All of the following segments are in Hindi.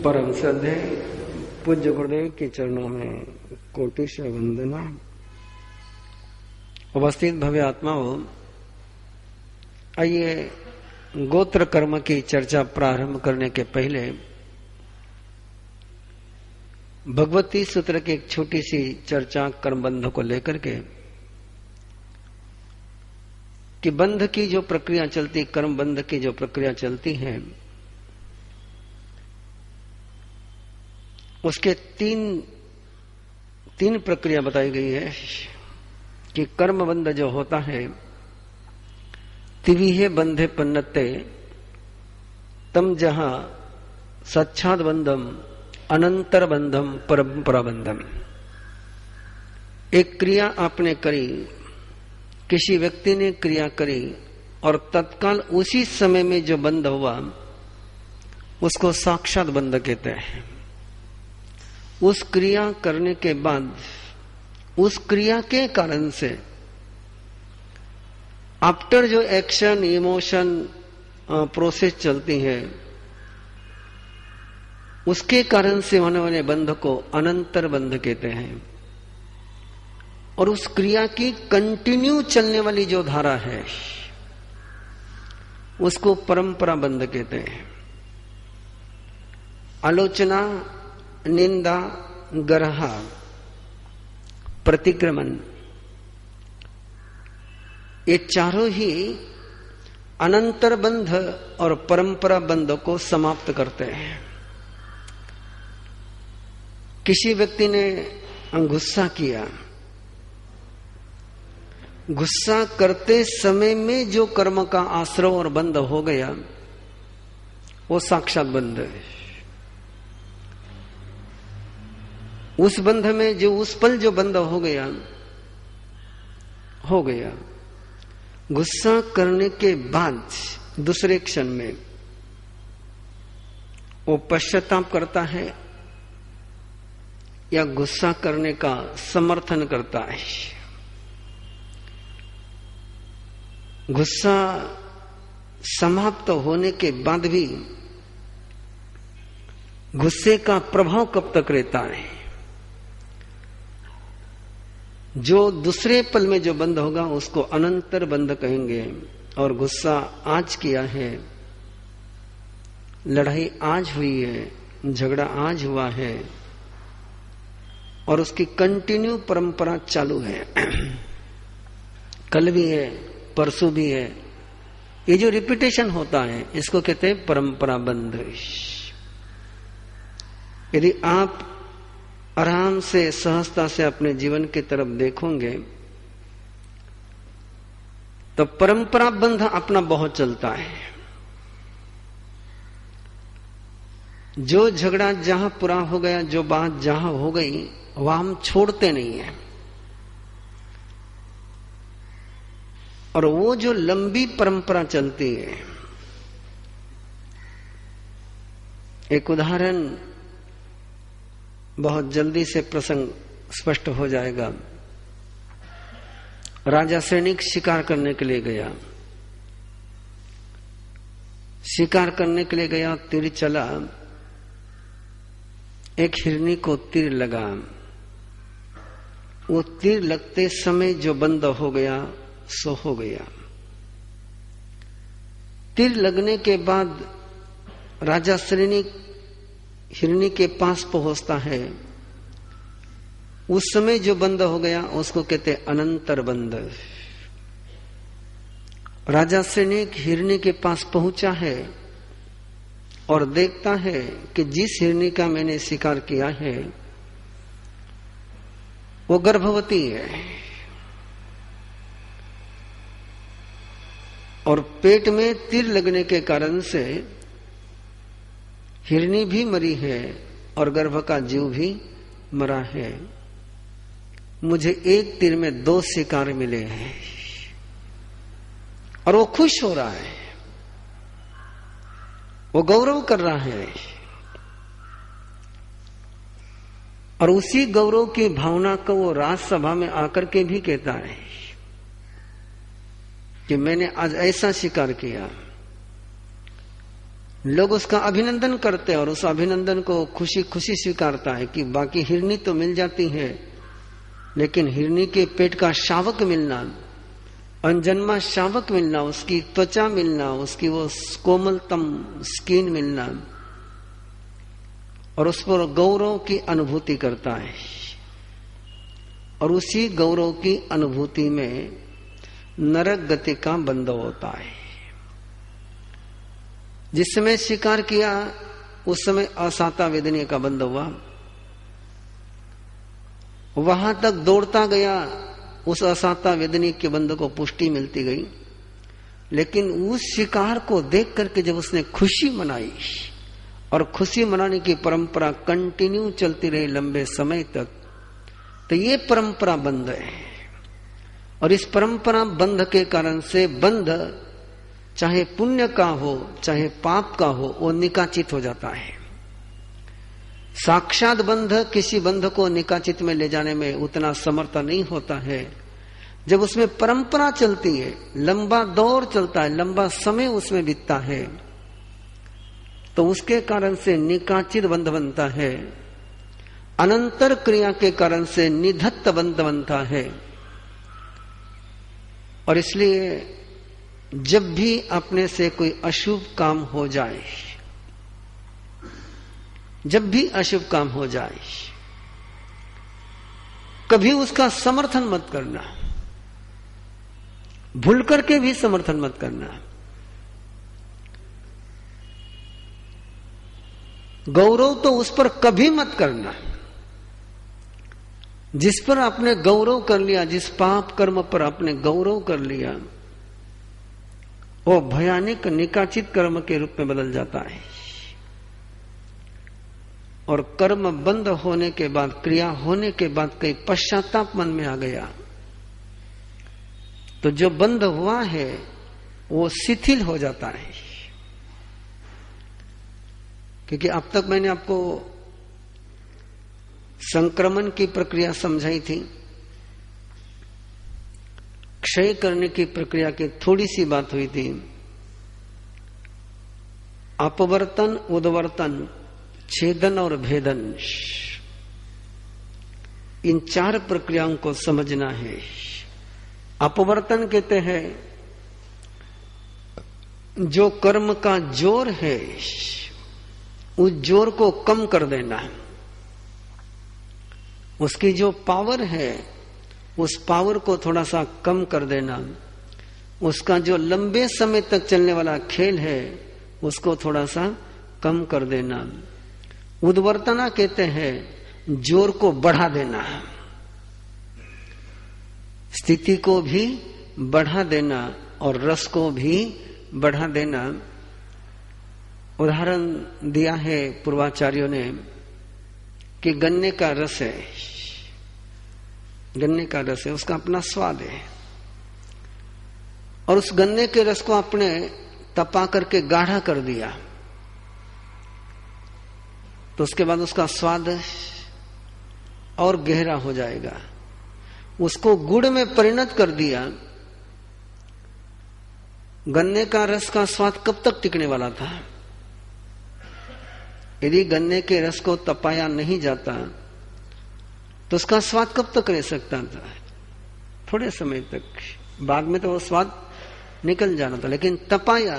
परम श्रद्धेय पूज्य गुरुदेव के चरणों में कोटिश वंदना। उपस्थित भव्य आत्माओं, आइए गोत्र कर्म की चर्चा प्रारंभ करने के पहले भगवती सूत्र की एक छोटी सी चर्चा कर्म बंध को लेकर के, कि बंध की जो प्रक्रिया चलती, कर्म बंध की जो प्रक्रिया चलती है, उसके तीन प्रक्रिया बताई गई है। कि कर्म बंध जो होता है, तिविहे बंधे पन्नते तम जहां सच्छाद बंधम अनंतर बंधम परंपरा बंधम। एक क्रिया आपने करी, किसी व्यक्ति ने क्रिया करी और तत्काल उसी समय में जो बंध हुआ उसको साक्षात बंध कहते हैं। उस क्रिया करने के बाद उस क्रिया के कारण से आफ्टर जो एक्शन, इमोशन, प्रोसेस चलती है, उसके कारण से होने वाले बंध को अनंतर बंध कहते हैं। और उस क्रिया की कंटिन्यू चलने वाली जो धारा है उसको परंपरा बंध कहते हैं। आलोचना, निंदा, गर्हा, प्रतिक्रमण, ये चारों ही अनंतर बंध और परंपरा बंध को समाप्त करते हैं। किसी व्यक्ति ने गुस्सा किया, गुस्सा करते समय में जो कर्म का आश्रव और बंध हो गया वो साक्षात बंध है। उस बंध में जो उस पल जो बंध हो गया गुस्सा करने के बाद दूसरे क्षण में वो पश्चाताप करता है या गुस्सा करने का समर्थन करता है। गुस्सा समाप्त होने के बाद भी गुस्से का प्रभाव कब तक रहता है? जो दूसरे पल में जो बंध होगा उसको अनंतर बंध कहेंगे। और गुस्सा आज किया है, लड़ाई आज हुई है, झगड़ा आज हुआ है और उसकी कंटिन्यू परंपरा चालू है, कल भी है, परसों भी है, ये जो रिपीटेशन होता है इसको कहते हैं परंपरा बंध। यदि आप आराम से, सहजता से अपने जीवन की तरफ देखोगे तो परंपरा बंध अपना बहुत चलता है। जो झगड़ा जहां पूरा हो गया, जो बात जहां हो गई, वह हम छोड़ते नहीं है। और वो जो लंबी परंपरा चलती है, एक उदाहरण बहुत जल्दी से प्रसंग स्पष्ट हो जाएगा। राजा सैनिक शिकार करने के लिए गया, शिकार करने के लिए गया, तीर चला, एक हिरनी को तीर लगा। वो तीर लगते समय जो बंद हो गया सो हो गया। तीर लगने के बाद राजा सैनिक हिरनी के पास पहुंचता है, उस समय जो बंद हो गया उसको कहते अनंतर बंध। राजा सैनिक हिरनी के पास पहुंचा है और देखता है कि जिस हिरनी का मैंने शिकार किया है वो गर्भवती है और पेट में तीर लगने के कारण से हिरनी भी मरी है और गर्भ का जीव भी मरा है। मुझे एक तीर में 2 शिकार मिले हैं। और वो खुश हो रहा है, वो गौरव कर रहा है। और उसी गौरव की भावना को वो राजसभा में आकर के भी कहता है कि मैंने आज ऐसा शिकार किया। लोग उसका अभिनंदन करते हैं और उस अभिनंदन को खुशी खुशी स्वीकारता है कि बाकी हिरनी तो मिल जाती है, लेकिन हिरनी के पेट का शावक मिलना, अनजन्मा शावक मिलना, उसकी त्वचा मिलना, उसकी वो कोमलतम स्किन मिलना, और उस पर गौरव की अनुभूति करता है। और उसी गौरव की अनुभूति में नरक गति का बंध होता है। जिस समय शिकार किया उस समय असाता वेदनीय का बंध हुआ, वहां तक दौड़ता गया, उस असाता वेदनीय के बंध को पुष्टि मिलती गई। लेकिन उस शिकार को देख करके जब उसने खुशी मनाई, और खुशी मनाने की परंपरा कंटिन्यू चलती रही लंबे समय तक, तो ये परंपरा बंध है। और इस परंपरा बंध के कारण से बंध चाहे पुण्य का हो चाहे पाप का हो, वो निकाचित हो जाता है। साक्षात बंध किसी बंध को निकाचित में ले जाने में उतना समर्थ नहीं होता है। जब उसमें परंपरा चलती है, लंबा दौर चलता है, लंबा समय उसमें बीतता है, तो उसके कारण से निकाचित बंध बनता है। अनंतर क्रिया के कारण से निधत्त बंध बनता है। और इसलिए जब भी अपने से कोई अशुभ काम हो जाए, जब भी अशुभ काम हो जाए, कभी उसका समर्थन मत करना, भूल करके भी समर्थन मत करना। गौरव तो उस पर कभी मत करना जिस पर आपने गौरव कर लिया, जिस पाप कर्म पर आपने गौरव कर लिया, वो भयानक निकाचित कर्म के रूप में बदल जाता है। और कर्म बंद होने के बाद, क्रिया होने के बाद कई पश्चाताप मन में आ गया, तो जो बंद हुआ है वो शिथिल हो जाता है। क्योंकि अब तक मैंने आपको संक्रमण की प्रक्रिया समझाई थी, क्षय करने की प्रक्रिया की थोड़ी सी बात हुई थी। अपवर्तन, उद्वर्तन, छेदन और भेदन, इन चार प्रक्रियाओं को समझना है। अपवर्तन कहते हैं जो कर्म का जोर है उस जोर को कम कर देना, उसकी जो पावर है उस पावर को थोड़ा सा कम कर देना, उसका जो लंबे समय तक चलने वाला खेल है उसको थोड़ा सा कम कर देना। उद्वर्तना कहते हैं जोर को बढ़ा देना, स्थिति को भी बढ़ा देना और रस को भी बढ़ा देना। उदाहरण दिया है पूर्वाचार्यों ने कि गन्ने का रस है, गन्ने का रस है, उसका अपना स्वाद है, और उस गन्ने के रस को आपने तपा करके गाढ़ा कर दिया, तो उसके बाद उसका स्वाद और गहरा हो जाएगा। उसको गुड़ में परिणत कर दिया, गन्ने का रस का स्वाद कब तक टिकने वाला था? यदि गन्ने के रस को तपाया नहीं जाता तो उसका स्वाद कब तक रह सकता था? थोड़े समय तक, बाद में तो वो स्वाद निकल जाना था। लेकिन तपाया,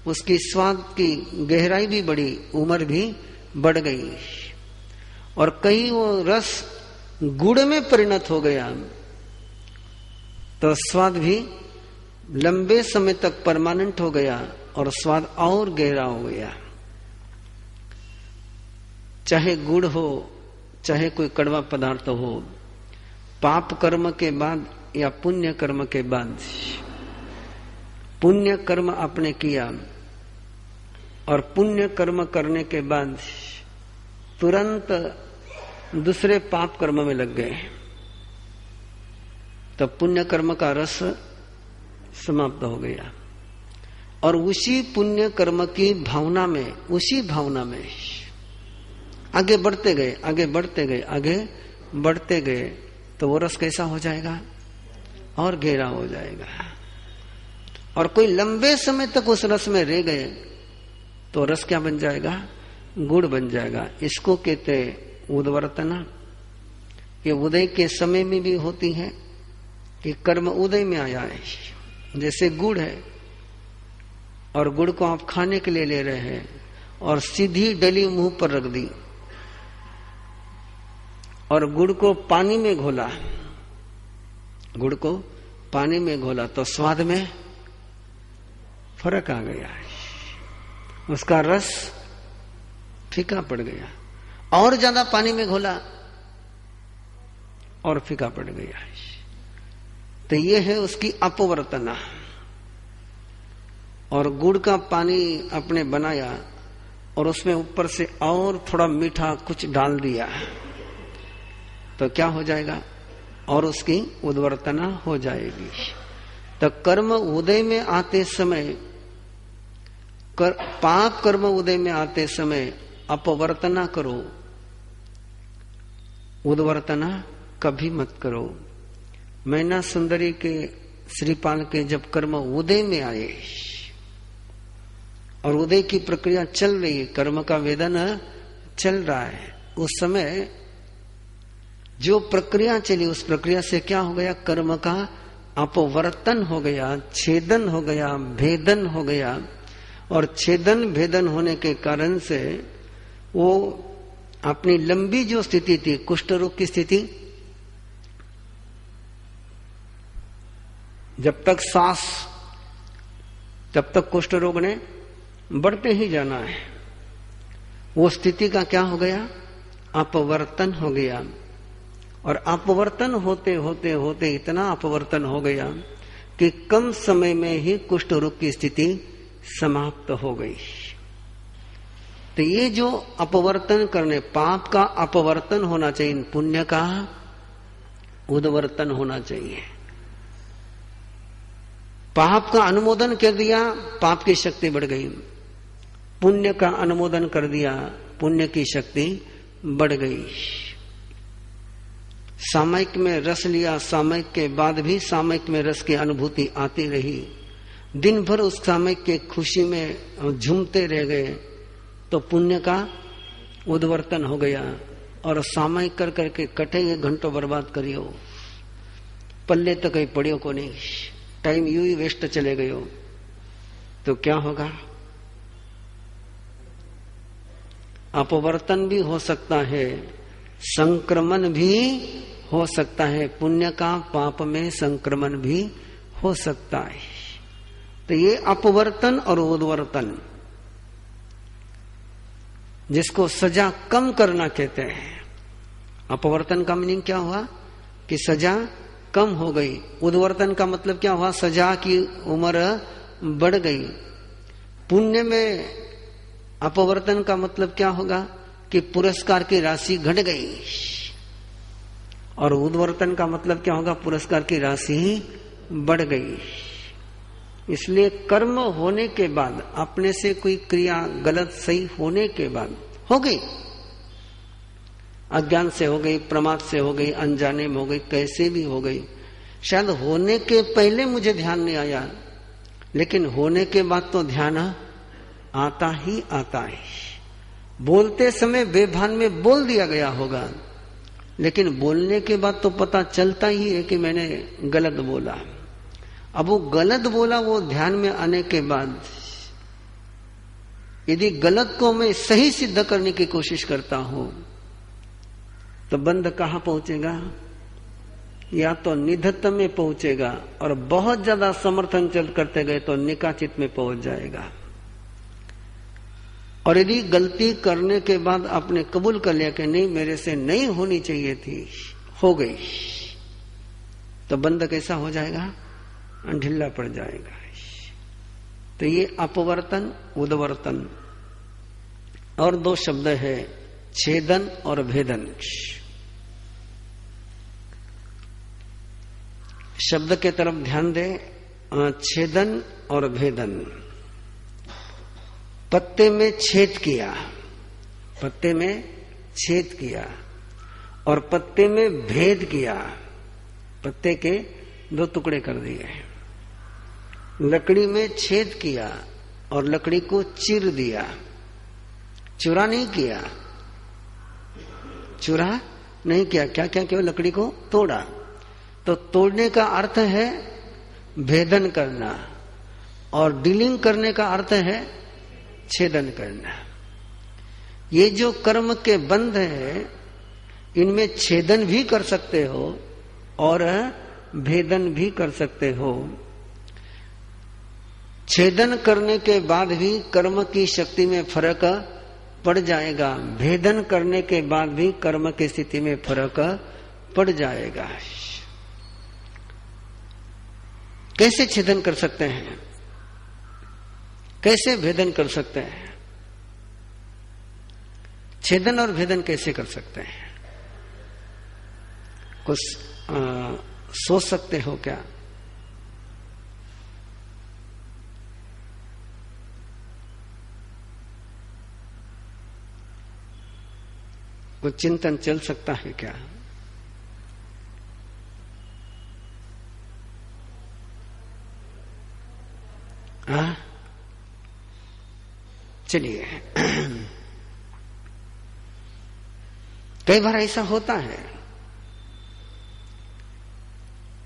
उसकी स्वाद की गहराई भी बढ़ी, उम्र भी बढ़ गई, और कहीं वो रस गुड़ में परिणत हो गया तो स्वाद भी लंबे समय तक परमानेंट हो गया और स्वाद और गहरा हो गया। चाहे गुड़ हो चाहे कोई कड़वा पदार्थ हो, पाप कर्म के बाद या पुण्य कर्म के बाद, पुण्य कर्म आपने किया और पुण्य कर्म करने के बाद तुरंत दूसरे पाप कर्म में लग गए, तो पुण्य कर्म का रस समाप्त हो गया। और उसी पुण्य कर्म की भावना में, उसी भावना में आगे बढ़ते गए, आगे बढ़ते गए, आगे बढ़ते गए, तो वो रस कैसा हो जाएगा? और गहरा हो जाएगा। और कोई लंबे समय तक उस रस में रह गए तो रस क्या बन जाएगा? गुड़ बन जाएगा। इसको कहते उद्वर्तना। ये उदय के समय में भी होती है कि कर्म उदय में आया है। जैसे गुड़ है और गुड़ को आप खाने के लिए ले रहे हैं और सीधी डली मुंह पर रख दी और गुड़ को पानी में घोला, गुड़ को पानी में घोला तो स्वाद में फर्क आ गया है, उसका रस फीका पड़ गया। और ज्यादा पानी में घोला और फीका पड़ गया है। तो ये है उसकी अपवर्तना। और गुड़ का पानी आपने बनाया और उसमें ऊपर से और थोड़ा मीठा कुछ डाल दिया तो क्या हो जाएगा? और उसकी उद्वर्तना हो जाएगी। तो कर्म उदय में आते समय, पाप कर्म उदय में आते समय अपवर्तना करो, उद्वर्तना कभी मत करो। मैना सुंदरी के श्रीपाल के जब कर्म उदय में आए और उदय की प्रक्रिया चल रही है, कर्म का वेदन चल रहा है, उस समय जो प्रक्रिया चली उस प्रक्रिया से क्या हो गया? कर्म का अपवर्तन हो गया, छेदन हो गया, भेदन हो गया। और छेदन भेदन होने के कारण से वो अपनी लंबी जो स्थिति थी, कुष्ठ रोग की स्थिति, जब तक सांस तब तक कुष्ठ रोग ने बढ़ते ही जाना है, वो स्थिति का क्या हो गया? अपवर्तन हो गया। और अपवर्तन होते होते होते इतना अपवर्तन हो गया कि कम समय में ही कुष्ठ रोग की स्थिति समाप्त हो गई। तो ये जो अपवर्तन करने, पाप का अपवर्तन होना चाहिए, पुण्य का उद्वर्तन होना चाहिए। पाप का अनुमोदन कर दिया, पाप की शक्ति बढ़ गई। पुण्य का अनुमोदन कर दिया, पुण्य की शक्ति बढ़ गई। सामयिक में रस लिया, सामयिक के बाद भी सामयिक में रस की अनुभूति आती रही, दिन भर उस सामयिक के खुशी में झूमते रह गए तो पुण्य का उद्वर्तन हो गया। और सामयिक कर करके कटे ये घंटों बर्बाद करियो, पल्ले तो कहीं पड़ियो को नहीं, टाइम यूं ही वेस्ट चले गयो, तो क्या होगा? अपवर्तन भी हो सकता है, संक्रमण भी हो सकता है, पुण्य का पाप में संक्रमण भी हो सकता है। तो ये अपवर्तन और उद्वर्तन, जिसको सजा कम करना कहते हैं। अपवर्तन का मीनिंग क्या हुआ? कि सजा कम हो गई। उद्वर्तन का मतलब क्या हुआ? सजा की उम्र बढ़ गई। पुण्य में अपवर्तन का मतलब क्या होगा? कि पुरस्कार की राशि घट गई। और उद्वर्तन का मतलब क्या होगा? पुरस्कार की राशि बढ़ गई। इसलिए कर्म होने के बाद, अपने से कोई क्रिया गलत सही होने के बाद हो गई, अज्ञान से हो गई, प्रमाद से हो गई, अनजाने में हो गई, कैसे भी हो गई, शायद होने के पहले मुझे ध्यान नहीं आया, लेकिन होने के बाद तो ध्यान आता ही आता है। बोलते समय बेभान में बोल दिया गया होगा, लेकिन बोलने के बाद तो पता चलता ही है कि मैंने गलत बोला। अब वो गलत बोला, वो ध्यान में आने के बाद यदि गलत को मैं सही सिद्ध करने की कोशिश करता हूं तो बंध कहां पहुंचेगा? या तो निधत्त में पहुंचेगा, और बहुत ज्यादा समर्थन चल करते गए तो निकाचित में पहुंच जाएगा। और यदि गलती करने के बाद आपने कबूल कर लिया कि नहीं, मेरे से नहीं होनी चाहिए थी, हो गई, तो बंध कैसा हो जाएगा? ढीला पड़ जाएगा। तो ये अपवर्तन, उद्वर्तन। और दो शब्द है, छेदन और भेदन। शब्द के तरफ ध्यान दे, छेदन और भेदन। पत्ते में छेद किया, पत्ते में छेद किया और पत्ते में भेद किया, पत्ते के दो टुकड़े कर दिए। लकड़ी में छेद किया और लकड़ी को चीर दिया, चुरा नहीं किया, चुरा नहीं किया, क्या क्या किया, लकड़ी को तोड़ा। तो तोड़ने का अर्थ है भेदन करना और डीलिंग करने का अर्थ है छेदन करना। ये जो कर्म के बंध है इनमें छेदन भी कर सकते हो और भेदन भी कर सकते हो। छेदन करने के बाद भी कर्म की शक्ति में फर्क पड़ जाएगा, भेदन करने के बाद भी कर्म की स्थिति में फर्क पड़ जाएगा। कैसे छेदन कर सकते हैं, कैसे भेदन कर सकते हैं? छेदन और भेदन कैसे कर सकते हैं? कुछ सोच सकते हो क्या? कुछ चिंतन चल सकता है क्या? हाँ, चलिए। कई बार ऐसा होता है,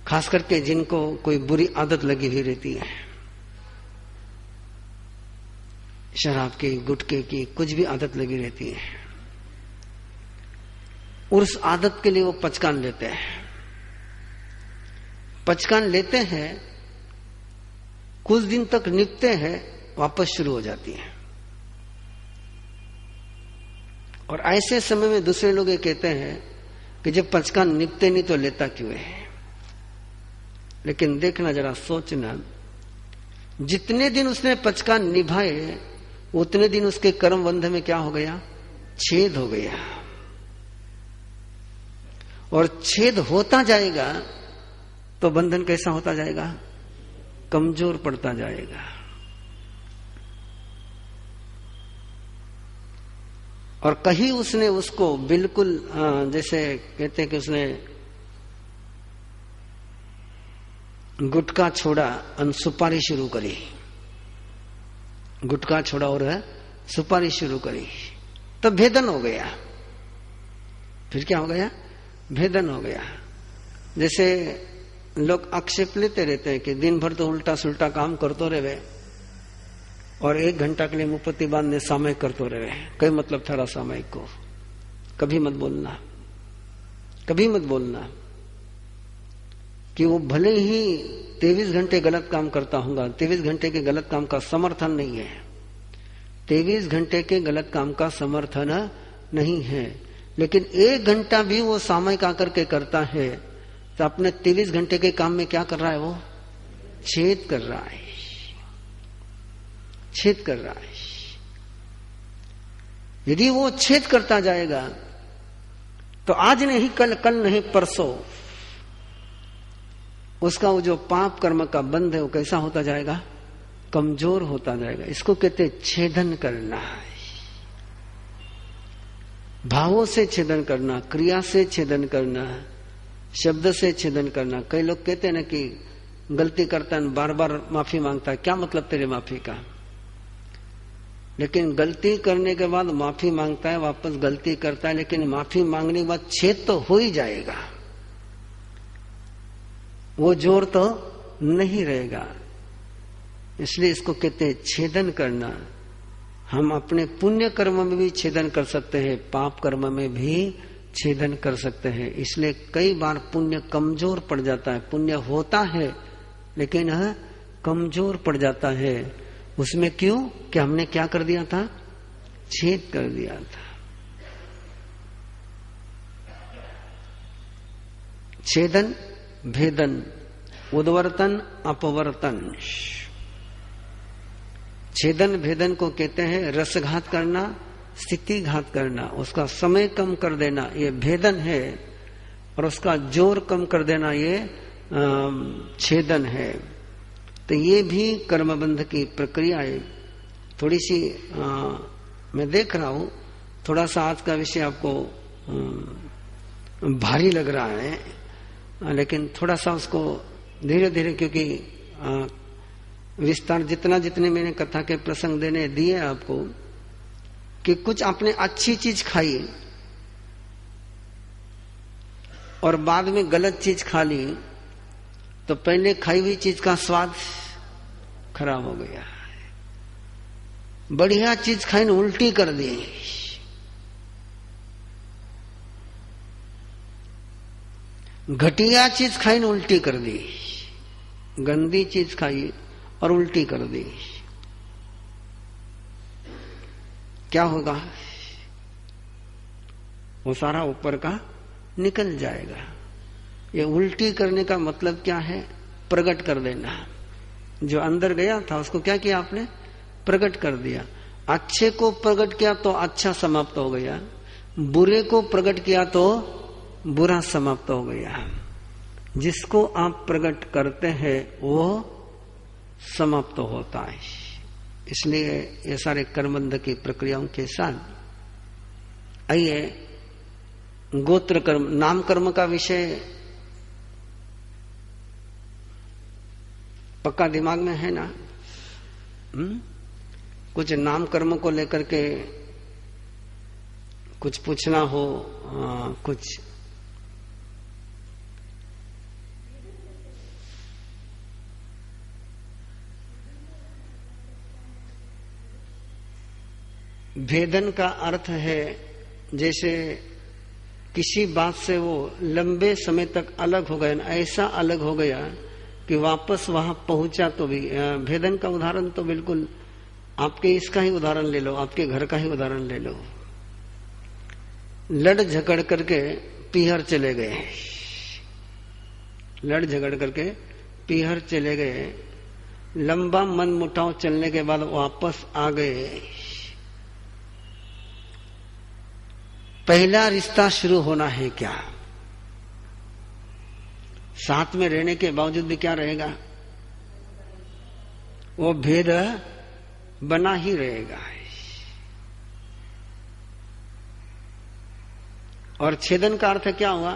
खास करके जिनको कोई बुरी आदत लगी हुई रहती है, शराब की, गुटखे की, कुछ भी आदत लगी रहती है, उस आदत के लिए वो पचकान लेते हैं। पचकान लेते हैं, कुछ दिन तक निपटते हैं, वापस शुरू हो जाती है। और ऐसे समय में दूसरे लोग ये कहते हैं कि जब पचकान निपटे नहीं तो लेता क्यों है? लेकिन देखना, जरा सोचना, जितने दिन उसने पचकान निभाए उतने दिन उसके कर्म बंध में क्या हो गया? छेद हो गया। और छेद होता जाएगा तो बंधन कैसा होता जाएगा? कमजोर पड़ता जाएगा। और कहीं उसने उसको बिल्कुल जैसे कहते हैं कि उसने गुटखा छोड़ा और सुपारी शुरू करी, गुटखा छोड़ा और सुपारी शुरू करी, तो भेदन हो गया। फिर क्या हो गया? भेदन हो गया। जैसे लोग आक्षेप लेते रहते हैं कि दिन भर तो उल्टा सुल्टा काम करते रहे और 1 घंटा के लिए मुपत्ति बांधने सामयिक करते रहे। कई मतलब था सामयिक को। कभी मत बोलना, कभी मत बोलना कि वो भले ही 23 घंटे गलत काम करता होगा, 23 घंटे के गलत काम का समर्थन नहीं है, 23 घंटे के गलत काम का समर्थन नहीं है, लेकिन 1 घंटा भी वो सामयिक आकर के करता है तो अपने 23 घंटे के काम में क्या कर रहा है? वो छेद कर रहा है, छेद कर रहा है। यदि वो छेद करता जाएगा तो आज नहीं कल, कल नहीं परसों उसका वो जो पाप कर्म का बंध है वो कैसा होता जाएगा? कमजोर होता जाएगा। इसको कहते छेदन करना है। भावों से छेदन करना, क्रिया से छेदन करना, शब्द से छेदन करना। कई लोग कहते हैं ना कि गलती करता है बार बार माफी मांगता है, क्या मतलब तेरे माफी का? लेकिन गलती करने के बाद माफी मांगता है, वापस गलती करता है, लेकिन माफी मांगने के बाद छेद तो हो ही जाएगा, वो जोर तो नहीं रहेगा। इसलिए इसको कहते हैं छेदन करना। हम अपने पुण्य कर्म में भी छेदन कर सकते हैं, पाप कर्म में भी छेदन कर सकते हैं। इसलिए कई बार पुण्य कमजोर पड़ जाता है। पुण्य होता है लेकिन कमजोर पड़ जाता है। उसमें क्यों? कि हमने क्या कर दिया था? छेद कर दिया था। छेदन, भेदन, उद्वर्तन, अपवर्तन। छेदन भेदन को कहते हैं रसघात करना, स्थिति घात करना, उसका समय कम कर देना ये भेदन है, और उसका जोर कम कर देना ये छेदन है। तो ये भी कर्मबंध की प्रक्रिया है। थोड़ी सी मैं देख रहा हूं, थोड़ा सा आज का विषय आपको भारी लग रहा है, लेकिन थोड़ा सा उसको धीरे धीरे, क्योंकि विस्तार जितने मैंने कथा के प्रसंग देने दिए आपको, कि कुछ आपने अच्छी चीज खाई और बाद में गलत चीज खा ली, तो पहले खाई हुई चीज का स्वाद खराब हो गया। बढ़िया चीज खाई ने उल्टी कर दी, घटिया चीज खाई ने उल्टी कर दी, गंदी चीज खाई और उल्टी कर दी, क्या होगा? वो सारा ऊपर का निकल जाएगा। ये उल्टी करने का मतलब क्या है? प्रकट कर देना। जो अंदर गया था उसको क्या किया आपने? प्रकट कर दिया। अच्छे को प्रकट किया तो अच्छा समाप्त हो गया, बुरे को प्रकट किया तो बुरा समाप्त हो गया। जिसको आप प्रकट करते हैं वो समाप्त होता है। इसलिए ये सारे कर्मबंध की प्रक्रियाओं के साथ आइए गोत्र कर्म, नाम कर्म का विषय पक्का दिमाग में है ना? कुछ नाम कर्म को लेकर के कुछ पूछना हो, कुछ भेदन का अर्थ है जैसे किसी बात से वो लंबे समय तक अलग हो गया, ऐसा अलग हो गया कि वापस वहां पहुंचा तो भी। भेदन का उदाहरण तो बिल्कुल आपके इसका ही उदाहरण ले लो, आपके घर का ही उदाहरण ले लो। लड़ झगड़ करके पीहर चले गए, लड़ झगड़ करके पीहर चले गए, लंबा मन मुटाव चलने के बाद वापस आ गए। पहला रिश्ता शुरू होना है क्या? साथ में रहने के बावजूद भी क्या रहेगा? वो भेद बना ही रहेगा। और छेदन का अर्थ क्या हुआ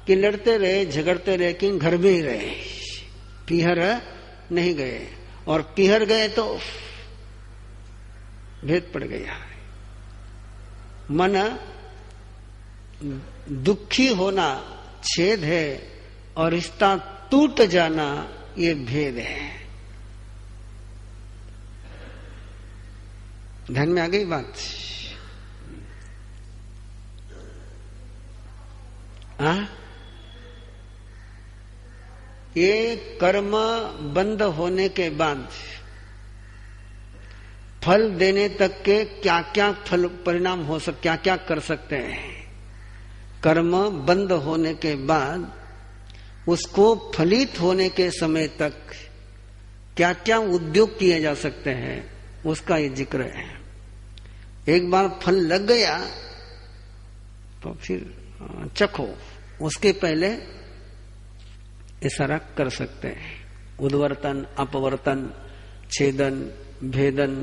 कि लड़ते रहे, झगड़ते रहे, कि घर में ही रहे, पीहर नहीं गए। और पीहर गए तो भेद पड़ गया। मन दुखी होना छेद है और रिश्ता टूट जाना ये भेद है। ध्यान में आ गई बात? ये कर्म बंद होने के बाद फल देने तक के क्या क्या फल परिणाम हो सकते, क्या क्या कर सकते हैं। कर्म बंद होने के बाद उसको फलित होने के समय तक क्या क्या उद्योग किए जा सकते हैं, उसका ये जिक्र है। एक बार फल लग गया तो फिर चखो, उसके पहले ये सारा कर सकते हैं। उद्वर्तन, अपवर्तन, छेदन, भेदन,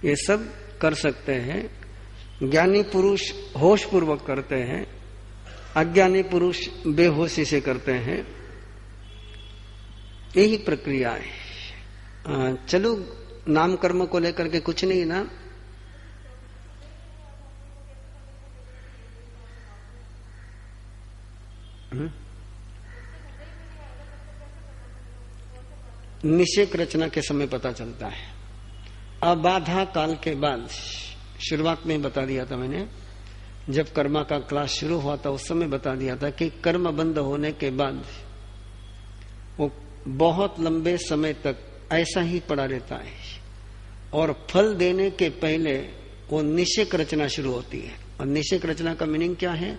ये सब कर सकते हैं। ज्ञानी पुरुष होश पूर्वक करते हैं, अज्ञानी पुरुष बेहोशी से करते हैं। यही प्रक्रिया है। चलो नाम कर्म को लेकर के कुछ नहीं ना। निषेक रचना के समय पता चलता है। अबाधा काल के बाद, शुरुआत में बता दिया था मैंने, जब कर्मा का क्लास शुरू हुआ था उस समय बता दिया था कि कर्म बंद होने के बाद वो बहुत लंबे समय तक ऐसा ही पड़ा रहता है। और फल देने के पहले वो निषेक रचना शुरू होती है। और निषेक रचना का मीनिंग क्या है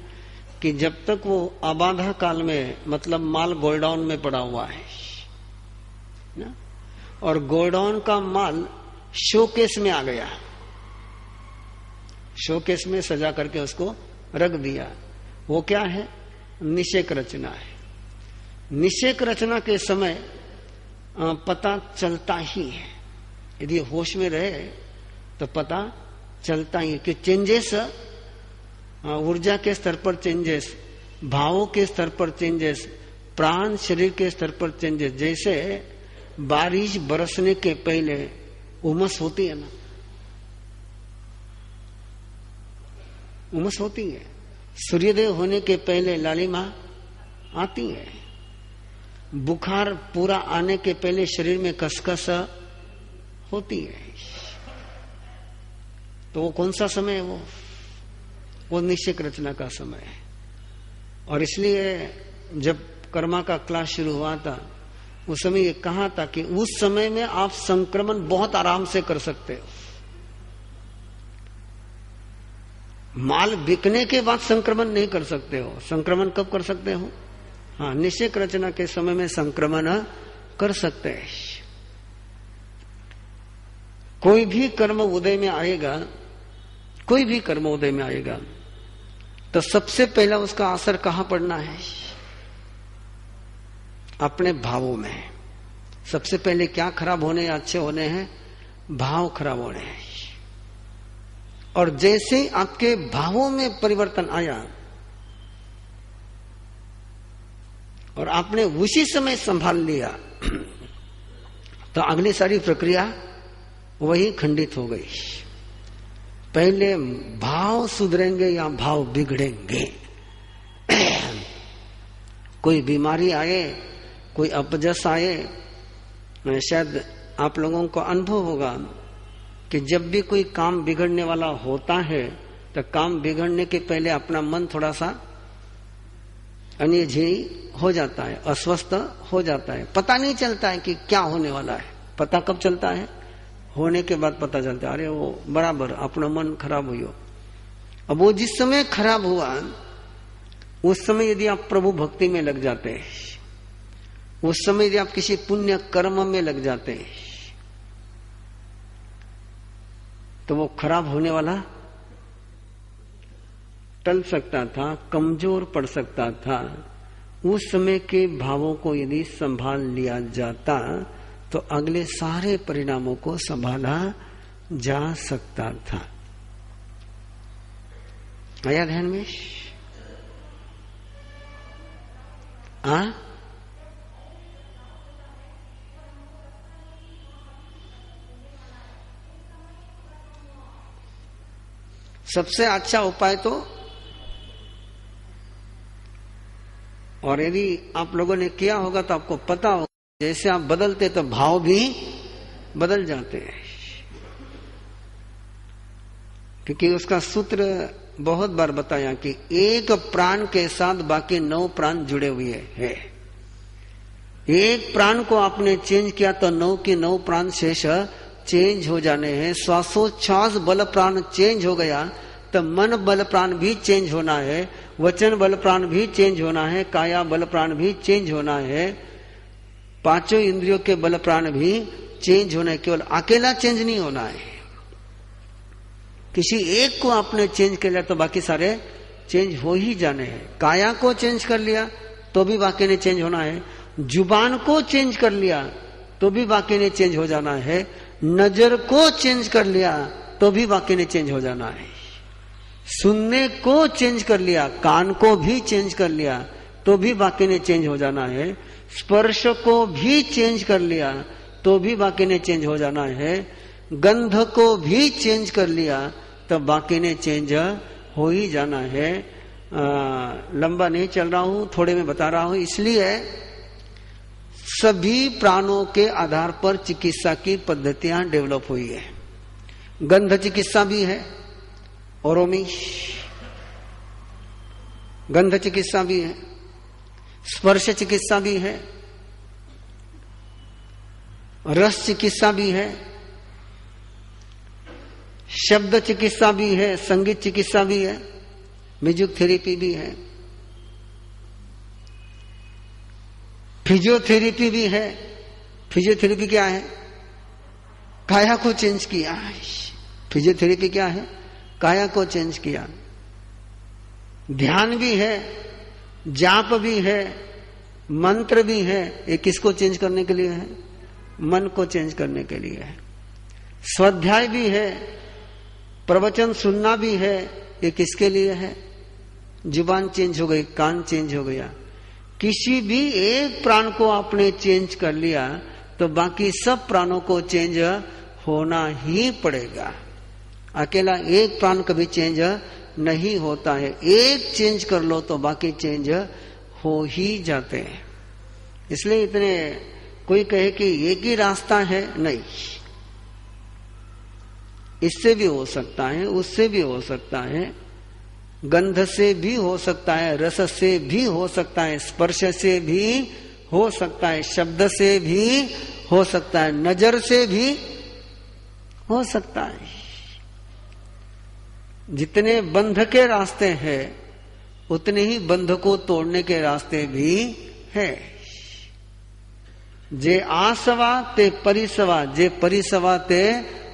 कि जब तक वो अबाधा काल में, मतलब माल गोल्डाउन में पड़ा हुआ है ना, और गोल्डाउन का माल शोकेस में आ गया, शोकेस में सजा करके उसको रख दिया, वो क्या है? निषेक रचना है। निषेक रचना के समय पता चलता ही है, यदि होश में रहे तो पता चलता ही है कि चेंजेस, ऊर्जा के स्तर पर चेंजेस, भावों के स्तर पर चेंजेस, प्राण शरीर के स्तर पर चेंजेस। जैसे बारिश बरसने के पहले उमस होती है ना, उमस होती है। सूर्योदय होने के पहले लालिमा आती है। बुखार पूरा आने के पहले शरीर में कसकस होती है। तो वो कौन सा समय है? वो निश्चय रचना का समय है। और इसलिए जब कर्मा का क्लास शुरू हुआ था उस समय ये कहा था कि उस समय में आप संक्रमण बहुत आराम से कर सकते हो। माल बिकने के बाद संक्रमण नहीं कर सकते हो। संक्रमण कब कर सकते हो? हाँ, निश्चय रचना के समय में संक्रमण कर सकते हैं। कोई भी कर्म उदय में आएगा, कोई भी कर्म उदय में आएगा तो सबसे पहला उसका असर कहां पड़ना है? अपने भावों में। सबसे पहले क्या खराब होने या अच्छे होने हैं? भाव खराब होने हैं। और जैसे ही आपके भावों में परिवर्तन आया और आपने उसी समय संभाल लिया तो अगली सारी प्रक्रिया वही खंडित हो गई। पहले भाव सुधरेंगे या भाव बिगड़ेंगे। कोई बीमारी आए, कोई अपजस आए, शायद आप लोगों को अनुभव होगा कि जब भी कोई काम बिगड़ने वाला होता है तो काम बिगड़ने के पहले अपना मन थोड़ा सा अनियझी हो जाता है, अस्वस्थ हो जाता है। पता नहीं चलता है कि क्या होने वाला है। पता कब चलता है? होने के बाद पता चलता है, अरे वो बराबर अपना मन खराब हुई हो। अब वो जिस समय खराब हुआ उस समय यदि आप प्रभु भक्ति में लग जाते हैं, उस समय यदि आप किसी पुण्य कर्म में लग जाते हैं तो वो खराब होने वाला टल सकता था, कमजोर पड़ सकता था। उस समय के भावों को यदि संभाल लिया जाता तो अगले सारे परिणामों को संभाला जा सकता था। आया ध्यान में? सबसे अच्छा उपाय तो, और यदि आप लोगों ने किया होगा तो आपको पता होगा, जैसे आप बदलते तो भाव भी बदल जाते हैं। क्योंकि उसका सूत्र बहुत बार बताया कि एक प्राण के साथ बाकी 9 प्राण जुड़े हुए हैं। एक प्राण को आपने चेंज किया तो 9 के 9 प्राण शेष चेंज हो जाने हैं। श्वासोच्छ्वास बल प्राण चेंज हो गया तो मन बल प्राण भी चेंज होना है, वचन बल प्राण भी चेंज होना है, काया बल प्राण भी चेंज होना है, 5 इंद्रियों के बल प्राण भी चेंज होना है। केवल अकेला चेंज नहीं होना है। किसी एक को आपने चेंज कर लिया तो बाकी सारे चेंज हो ही जाने हैं। काया को चेंज कर लिया तो भी बाकी ने चेंज होना है। जुबान को चेंज कर लिया तो भी बाकी ने चेंज हो जाना है। नजर को चेंज कर लिया तो भी बाकी ने चेंज हो जाना है। सुनने को चेंज कर लिया, कान को भी चेंज कर लिया तो भी बाकी ने चेंज हो जाना है। स्पर्श को भी चेंज कर लिया तो भी बाकी ने चेंज हो जाना है। गंध को भी चेंज कर लिया तो बाकी ने चेंज हो ही जाना है। लंबा नहीं चल रहा हूं, थोड़े में बता रहा हूं। इसलिए सभी प्राणों के आधार पर चिकित्सा की पद्धतियां डेवलप हुई है। गंध चिकित्सा भी है, ओरोमी गंध चिकित्सा भी है, स्पर्श चिकित्सा भी है, रस चिकित्सा भी है, शब्द चिकित्सा भी है, संगीत चिकित्सा भी है, म्यूजिक थेरेपी भी है, फिजियोथेरेपी भी है। फिजियोथेरेपी क्या है? काया को चेंज किया। फिजियोथेरेपी क्या है? काया को चेंज किया। ध्यान भी है, जाप भी है, मंत्र भी है। ये किसको चेंज करने के लिए है? मन को चेंज करने के लिए है। स्वाध्याय भी है, प्रवचन सुनना भी है। ये किसके लिए है? जुबान चेंज हो गई, कान चेंज हो गया। किसी भी एक प्राण को आपने चेंज कर लिया तो बाकी सब प्राणों को चेंज होना ही पड़ेगा। अकेला एक प्राण कभी चेंज नहीं होता है। एक चेंज कर लो तो बाकी चेंज हो ही जाते हैं। इसलिए इतने कोई कहे कि एक ही रास्ता है, नहीं, इससे भी हो सकता है, उससे भी हो सकता है, गंध से भी हो सकता है, रस से भी हो सकता है, स्पर्श से भी हो सकता है, शब्द से भी हो सकता है, नजर से भी हो सकता है। जितने बंध के रास्ते हैं उतने ही बंध को तोड़ने के रास्ते भी है। जे आसवा ते परिसवा, जे परिसवा ते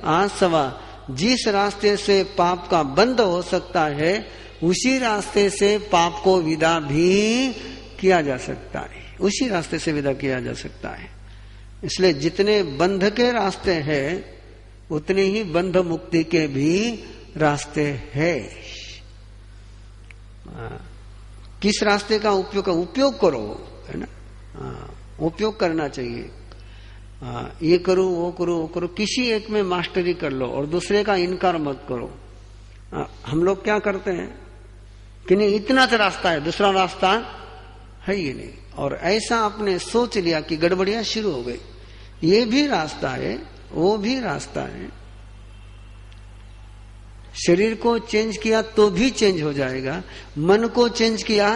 आसवा। जिस रास्ते से पाप का बंध हो सकता है उसी रास्ते से पाप को विदा भी किया जा सकता है, उसी रास्ते से विदा किया जा सकता है। इसलिए जितने बंध के रास्ते हैं उतने ही बंध मुक्ति के भी रास्ते हैं। किस रास्ते का उपयोग करो, है ना, उपयोग करना चाहिए। ये करो वो करो वो करो, किसी एक में मास्टरी कर लो और दूसरे का इनकार मत करो। हम लोग क्या करते हैं कि नहीं इतना तो रास्ता है, दूसरा रास्ता है ही नहीं, और ऐसा आपने सोच लिया कि गड़बड़ियां शुरू हो गई। ये भी रास्ता है, वो भी रास्ता है। शरीर को चेंज किया तो भी चेंज हो जाएगा, मन को चेंज किया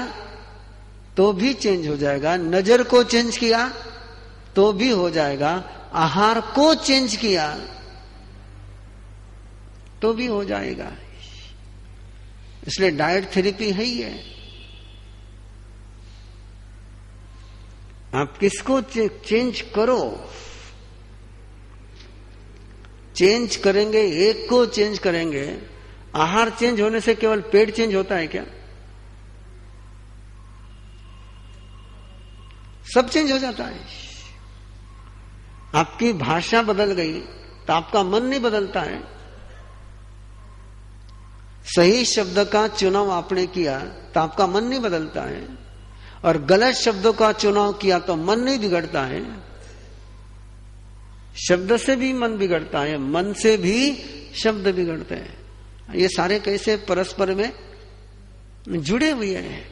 तो भी चेंज हो जाएगा, नजर को चेंज किया तो भी हो जाएगा, आहार को चेंज किया तो भी हो जाएगा। इसलिए डाइट थेरेपी है ही है। आप किसको चेंज करो, चेंज करेंगे, एक को चेंज करेंगे। आहार चेंज होने से केवल पेट चेंज होता है क्या? सब चेंज हो जाता है। आपकी भाषा बदल गई तो आपका मन नहीं बदलता है। सही शब्द का चुनाव आपने किया तो आपका मन नहीं बदलता है, और गलत शब्दों का चुनाव किया तो मन नहीं बिगड़ता है। शब्द से भी मन बिगड़ता है, मन से भी शब्द बिगड़ते हैं। ये सारे कैसे परस्पर में जुड़े हुए हैं।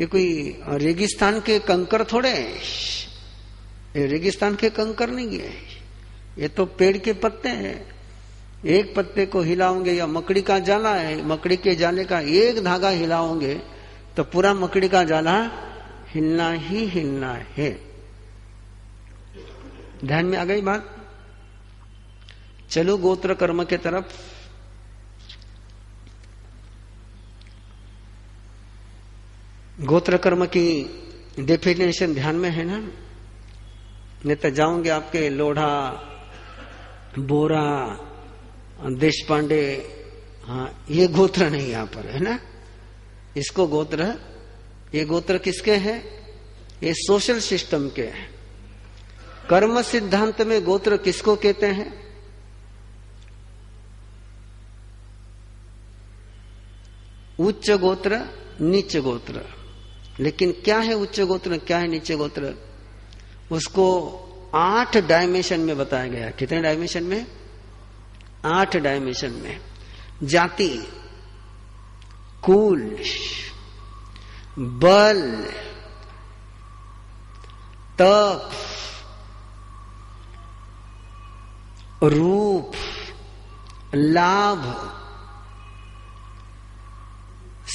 ये कोई रेगिस्तान के कंकर थोड़े हैं, ये रेगिस्तान के कंकर नहीं है, ये तो पेड़ के पत्ते हैं। एक पत्ते को हिलाओगे, या मकड़ी का जाला है, मकड़ी के जाले का एक धागा हिलाओगे तो पूरा मकड़ी का जाला हिलना ही हिलना है। ध्यान में आ गई बात? चलो गोत्र कर्म के तरफ। गोत्र कर्म की डेफिनेशन ध्यान में है ना? नहीं तो जाऊंगे आपके लोढ़ा, बोरा, देश पांडे, हाँ ये गोत्र नहीं यहां पर है ना। इसको गोत्र, ये गोत्र किसके हैं? ये सोशल सिस्टम के हैं। कर्म सिद्धांत में गोत्र किसको कहते हैं? उच्च गोत्र, नीच गोत्र। लेकिन क्या है उच्च गोत्र, क्या है नीच गोत्र? उसको 8 डायमेंशन में बताया गया। कितने डायमेंशन में? 8 डायमेंशन में। जाति, कुल, बल, तप, रूप, लाभ,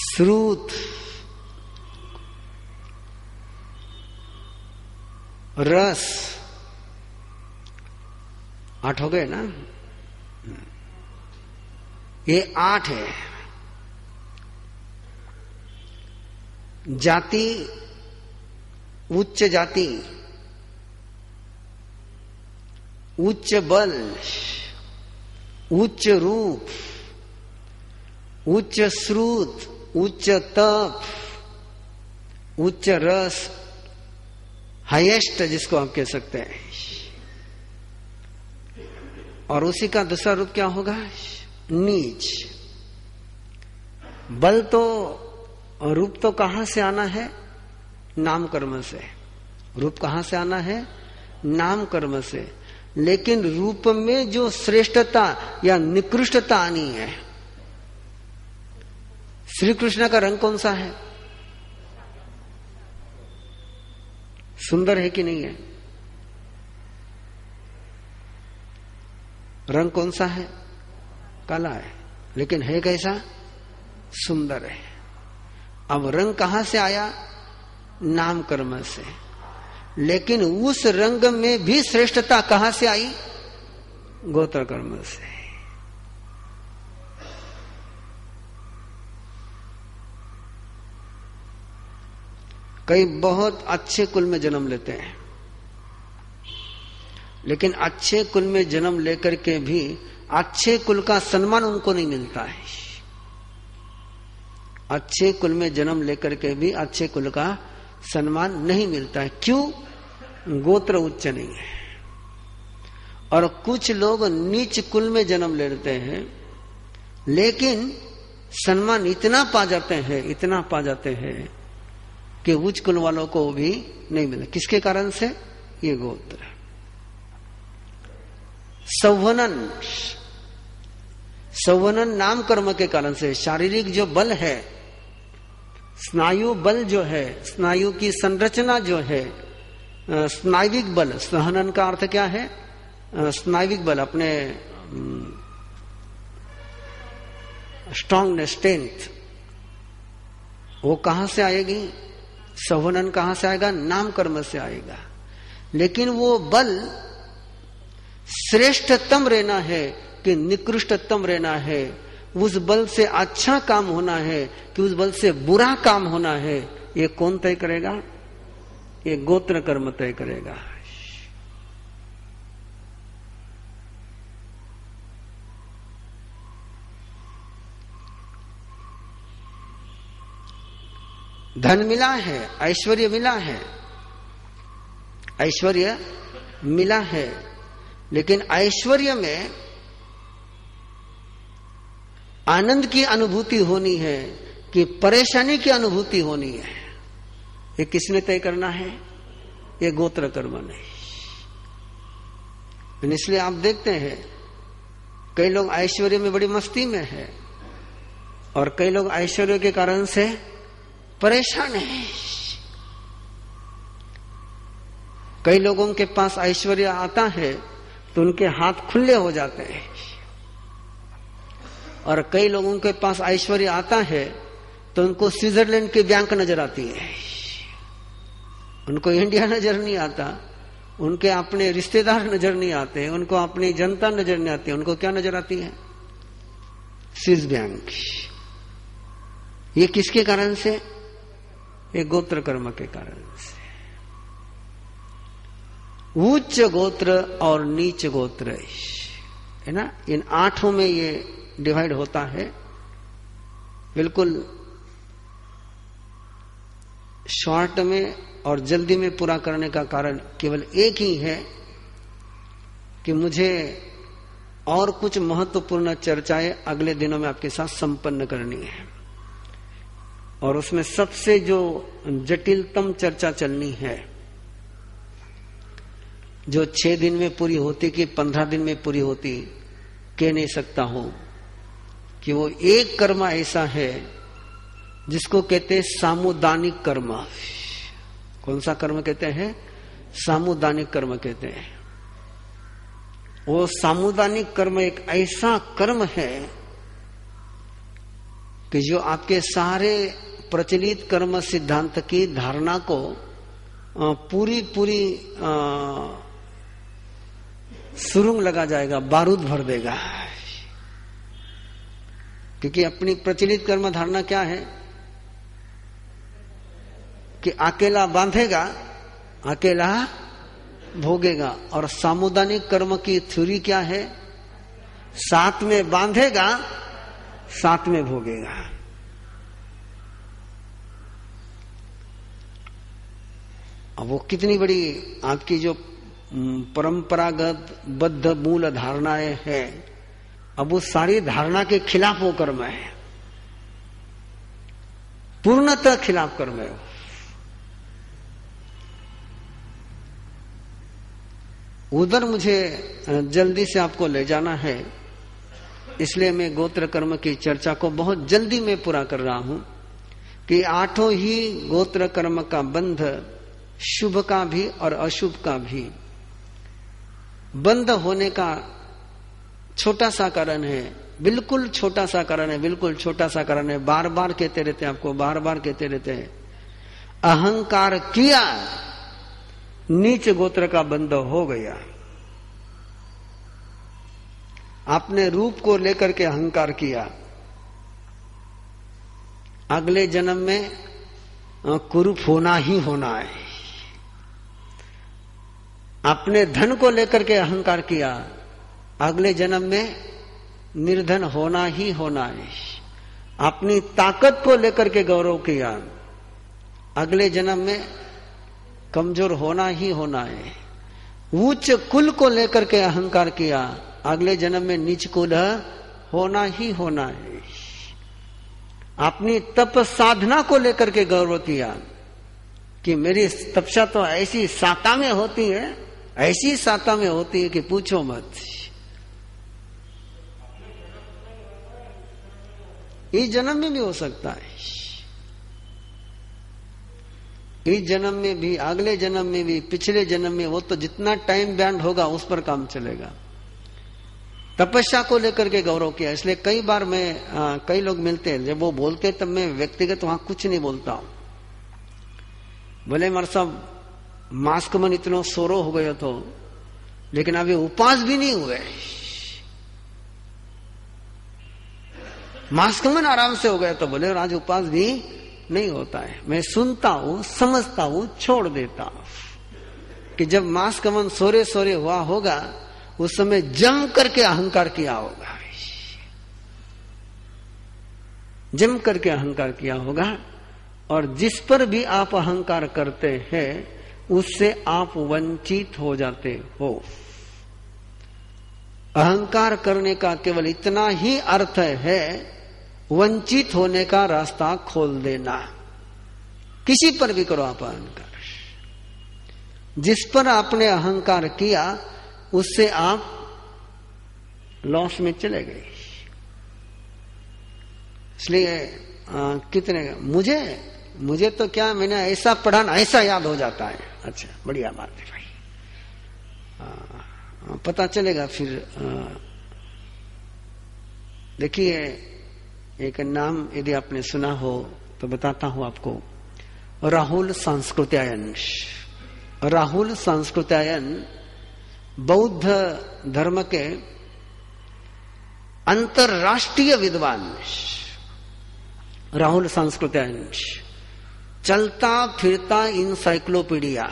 श्रुत, रस। 8 हो गए ना? ये 8 है। जाति, उच्च जाति, उच्च बल, उच्च रूप, उच्च श्रुत, उच्च तप, उच्च रस, हाईएस्ट जिसको आप कह सकते हैं। और उसी का दूसरा रूप क्या होगा? नीच। बल तो, रूप तो कहां से आना है? नाम कर्म से। रूप कहां से आना है? नाम कर्म से, लेकिन रूप में जो श्रेष्ठता या निकृष्टता आनी है। श्री कृष्ण का रंग कौन सा है? सुंदर है कि नहीं है? रंग कौन सा है? काला है, लेकिन है कैसा? सुंदर है। अब रंग कहां से आया? नाम कर्म से। लेकिन उस रंग में भी श्रेष्ठता कहां से आई? गोत्र कर्म से। कई बहुत अच्छे कुल में जन्म लेते हैं, लेकिन अच्छे कुल में जन्म लेकर के भी अच्छे कुल का सम्मान उनको नहीं मिलता है। अच्छे कुल में जन्म लेकर के भी अच्छे कुल का सम्मान नहीं मिलता है। क्यों? गोत्र उच्च नहीं है। और कुछ लोग नीच कुल में जन्म लेते हैं, लेकिन सम्मान इतना पा जाते हैं कि उच्च कुल वालों को भी नहीं मिला। किसके कारण से? ये गोत्र। संवहनन नाम कर्म के कारण से। शारीरिक जो बल है, स्नायु बल जो है, स्नायु की संरचना जो है, स्नायविक बल। संहनन का अर्थ क्या है? स्नायविक बल, अपने स्ट्रांगनेस, स्ट्रेंथ। वो कहां से आएगी? संवहनन कहां से आएगा? नाम कर्म से आएगा। लेकिन वो बल श्रेष्ठतम रहना है कि निकृष्टतम रहना है, उस बल से अच्छा काम होना है कि उस बल से बुरा काम होना है, ये कौन तय करेगा? ये गोत्र कर्म तय करेगा। धन मिला है, ऐश्वर्य मिला है, ऐश्वर्य मिला है, लेकिन ऐश्वर्य में आनंद की अनुभूति होनी है कि परेशानी की अनुभूति होनी है, ये किसने तय करना है? ये गोत्र कर्म नहीं। इसलिए आप देखते हैं कई लोग ऐश्वर्य में बड़ी मस्ती में है और कई लोग ऐश्वर्य के कारण से परेशान है। कई लोगों के पास ऐश्वर्य आता है तो उनके हाथ खुले हो जाते हैं, और कई लोगों के पास ऐश्वर्य आता है तो उनको स्विट्जरलैंड की बैंक नजर आती है, उनको इंडिया नजर नहीं आता, उनके अपने रिश्तेदार नजर नहीं आते, उनको अपनी जनता नजर नहीं आती, उनको क्या नजर आती है? Swiss bank. ये किसके कारण से? ये गोत्र कर्म के कारण से। उच्च गोत्र और नीच गोत्र है ना, इन 8 में ये डिवाइड होता है। बिल्कुल शॉर्ट में और जल्दी में पूरा करने का कारण केवल एक ही है कि मुझे और कुछ महत्वपूर्ण चर्चाएं अगले दिनों में आपके साथ संपन्न करनी है, और उसमें सबसे जो जटिलतम चर्चा चलनी है, जो 6 दिन में पूरी होती कि 15 दिन में पूरी होती कह नहीं सकता हूं, कि वो एक कर्म ऐसा है जिसको कहते हैं सामुदानिक कर्म। कौन सा कर्म कहते हैं? सामुदानिक कर्म कहते हैं। वो सामुदानिक कर्म एक ऐसा कर्म है कि जो आपके सारे प्रचलित कर्म सिद्धांत की धारणा को पूरी सुरुंग लगा जाएगा, बारूद भर देगा। क्योंकि अपनी प्रचलित कर्म धारणा क्या है कि अकेला बांधेगा, अकेला भोगेगा, और सामुदायिक कर्म की थ्योरी क्या है? साथ में बांधेगा, साथ में भोगेगा। अब वो कितनी बड़ी आपकी जो परंपरागत बद्ध मूल धारणाएं हैं, अब वो सारी धारणा के खिलाफ वो कर्म है, पूर्णतः खिलाफ कर्म है। उधर मुझे जल्दी से आपको ले जाना है, इसलिए मैं गोत्र कर्म की चर्चा को बहुत जल्दी में पूरा कर रहा हूं कि 8 ही गोत्र कर्म का बंध शुभ का भी और अशुभ का भी बंध होने का छोटा सा कारण है, बिल्कुल छोटा सा कारण है, बिल्कुल छोटा सा कारण है। बार बार कहते रहते हैं आपको, बार बार कहते रहते हैं, अहंकार किया नीच गोत्र का बंध हो गया। आपने रूप को लेकर के अहंकार किया, अगले जन्म में कुरूप होना ही होना है। आपने धन को लेकर के अहंकार किया, अगले जन्म में निर्धन होना ही होना है। अपनी ताकत को लेकर के गौरव किया, अगले जन्म में कमजोर होना ही होना है। उच्च कुल को लेकर के अहंकार किया, अगले जन्म में नीच कुल होना ही होना है। अपनी तप साधना को लेकर के गौरव किया कि मेरी तपस्या तो ऐसी साता में होती है, ऐसी साता में होती है कि पूछो मत। इस जन्म में भी हो सकता है, इस जन्म में भी, अगले जन्म में भी, पिछले जन्म में, वो तो जितना टाइम बैंड होगा उस पर काम चलेगा। तपस्या को लेकर के गौरव किया। इसलिए कई बार मैं कई लोग मिलते हैं, जब वो बोलते तब मैं व्यक्तिगत वहां कुछ नहीं बोलता हूं। बोले मार साहब मास्क मन इतना सोरो हो गया तो, लेकिन अभी उपास भी नहीं हुए, मास्क मन आराम से हो गया तो बोले और आज उपास भी नहीं होता है। मैं सुनता हूं, समझता हूं, छोड़ देता हूं कि जब मास्क मन सोरे सोरे हुआ होगा उस समय जम करके अहंकार किया होगा, जम करके अहंकार किया होगा। और जिस पर भी आप अहंकार करते हैं उससे आप वंचित हो जाते हो। अहंकार करने का केवल इतना ही अर्थ है, वंचित होने का रास्ता खोल देना। किसी पर भी करो आप अहंकार, जिस पर आपने अहंकार किया उससे आप लॉस में चले गए। इसलिए कितने मुझे तो क्या, मैंने ऐसा पढ़ा ना ऐसा याद हो जाता है। अच्छा बढ़िया बात है भाई, पता चलेगा फिर। देखिए एक नाम यदि आपने सुना हो तो बताता हूं आपको, राहुल सांस्कृत्यायन। राहुल सांस्कृत्यायन बौद्ध धर्म के अंतरराष्ट्रीय विद्वान। राहुल सांस्कृत्यायन चलता फिरता इंसाइक्लोपीडिया,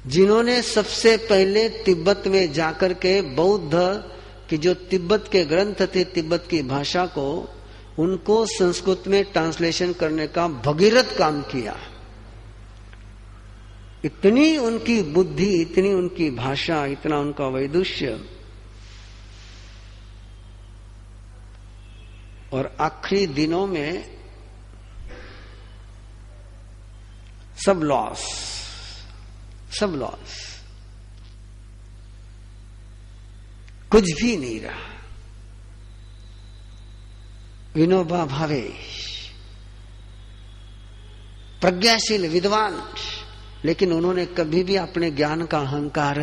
जिन्होंने सबसे पहले तिब्बत में जाकर के बौद्ध की जो तिब्बत के ग्रंथ थे, तिब्बत की भाषा को, उनको संस्कृत में ट्रांसलेशन करने का भगीरथ काम किया। इतनी उनकी बुद्धि, इतनी उनकी भाषा, इतना उनका वैदुष्य, और आखिरी दिनों में सब लॉस, सब लॉस, कुछ भी नहीं रहा। विनोबा भावे प्रज्ञाशील विद्वान, लेकिन उन्होंने कभी भी अपने ज्ञान का अहंकार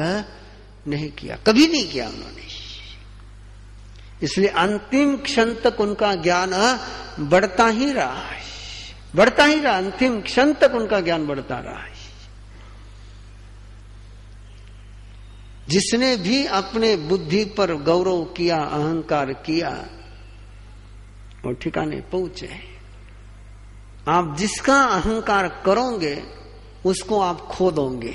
नहीं किया, कभी नहीं किया उन्होंने। इसलिए अंतिम क्षण तक उनका ज्ञान बढ़ता ही रहा है, बढ़ता ही रहा, अंतिम क्षण तक उनका ज्ञान बढ़ता रहा है। जिसने भी अपने बुद्धि पर गौरव किया, अहंकार किया, वो ठिकाने पहुंचे। आप जिसका अहंकार करोगे उसको आप खो दोगे।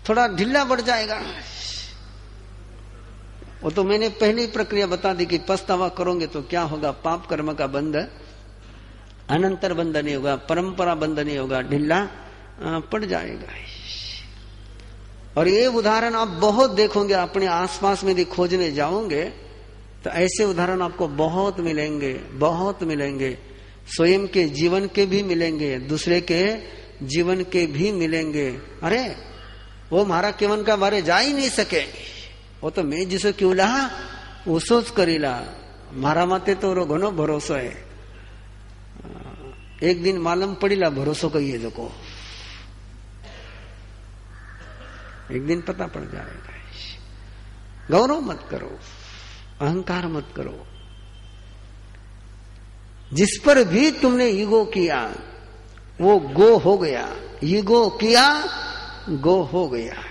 थोड़ा ढीला बढ़ जाएगा। वो तो मैंने पहले ही प्रक्रिया बता दी कि पछतावा करोगे तो क्या होगा, पाप कर्म का बंध अनंतर बंध नहीं होगा, परंपरा बंध नहीं होगा, ढीला पड़ जाएगा। और ये उदाहरण आप बहुत देखोगे, अपने आसपास में यदि खोजने जाओगे तो ऐसे उदाहरण आपको बहुत मिलेंगे, बहुत मिलेंगे। स्वयं के जीवन के भी मिलेंगे, दूसरे के जीवन के भी मिलेंगे। अरे वो मारा केवन का बारे जा ही नहीं सके, वो तो मैं जिसो क्यों ला उसो ज करीला, मारा माते तो रो घणो भरोसो है। एक दिन मालूम पड़ीला भरोसो कहिए जो को, एक दिन पता पड़ जाएगा। गौरव मत करो, अहंकार मत करो। जिस पर भी तुमने ईगो किया वो गो हो गया, ईगो किया गो हो गया।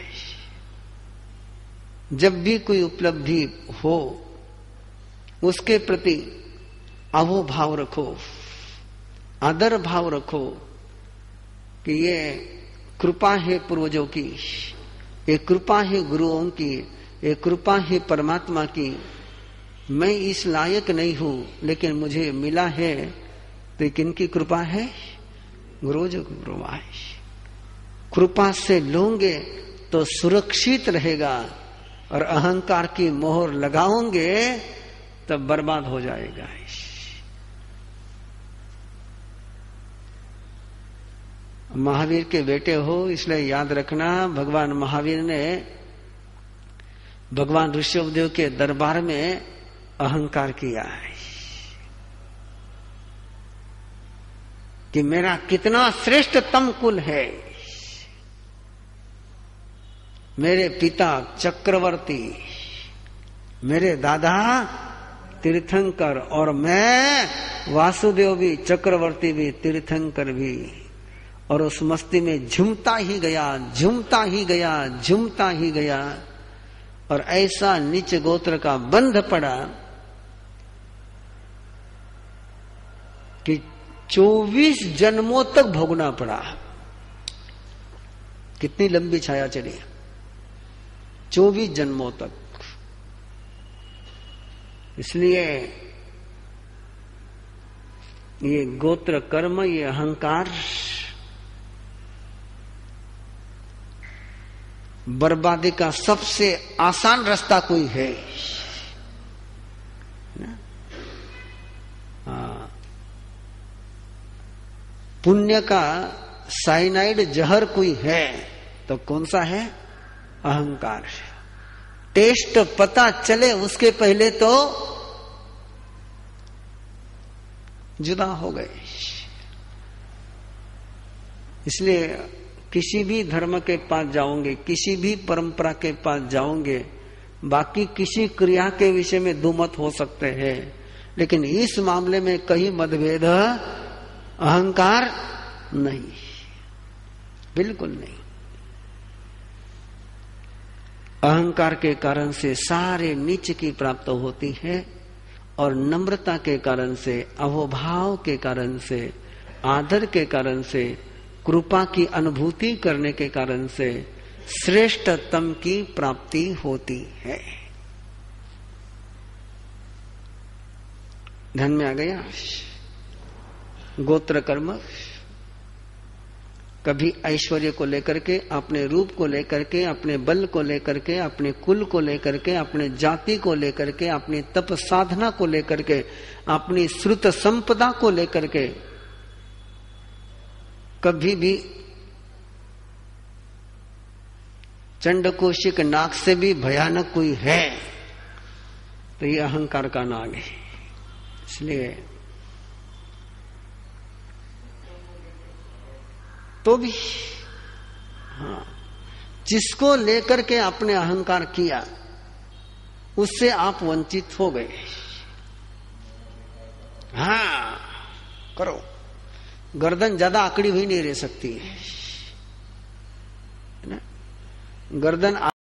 जब भी कोई उपलब्धि हो उसके प्रति अहो भाव रखो, आदर भाव रखो कि ये कृपा है पूर्वजों की, ये कृपा है गुरुओं की, ये कृपा है परमात्मा की। मैं इस लायक नहीं हूं लेकिन मुझे मिला है, तो किनकी कृपा है? गुरुजों की कृपा है। कृपा से लोगे तो सुरक्षित रहेगा, और अहंकार की मोहर लगाओगे तब बर्बाद हो जाएगा। महावीर के बेटे हो इसलिए याद रखना, भगवान महावीर ने भगवान ऋषभदेव के दरबार में अहंकार किया है कि मेरा कितना श्रेष्ठतम कुल है, मेरे पिता चक्रवर्ती, मेरे दादा तीर्थंकर, और मैं वासुदेव भी चक्रवर्ती भी तीर्थंकर भी। और उस मस्ती में झूमता ही गया, झूमता ही गया, झूमता ही गया, और ऐसा नीच गोत्र का बंध पड़ा कि 24 जन्मों तक भोगना पड़ा। कितनी लंबी छाया चली, 24 जन्मों तक। इसलिए ये गोत्र कर्म, ये अहंकार बर्बादी का सबसे आसान रास्ता कोई है ना? पुण्य का साइनाइड जहर कोई है तो कौन सा है? अहंकार। टेस्ट पता चले उसके पहले तो जुदा हो गए। इसलिए किसी भी धर्म के पास जाओगे, किसी भी परंपरा के पास जाओगे, बाकी किसी क्रिया के विषय में दो मत हो सकते हैं, लेकिन इस मामले में कहीं मतभेद अहंकार नहीं, बिल्कुल नहीं। अहंकार के कारण से सारे नीच की प्राप्त होती है, और नम्रता के कारण से, अहोभाव के कारण से, आदर के कारण से, कृपा की अनुभूति करने के कारण से श्रेष्ठतम की प्राप्ति होती है। ध्यान में आ गया? गोत्र कर्म कभी ऐश्वर्य को लेकर के, अपने रूप को लेकर के, अपने बल को लेकर के, अपने कुल को लेकर के, अपने जाति को लेकर के, अपनी तप साधना को लेकर के, अपनी श्रुत संपदा को लेकर के, कभी भी चंडकोशिक नाग से भी भयानक कोई है तो ये अहंकार का नाग है। इसलिए तो भी जिसको लेकर के आपने अहंकार किया उससे आप वंचित हो गए। करो, गर्दन ज्यादा आकड़ी हुई नहीं रह सकती है ना? गर्दन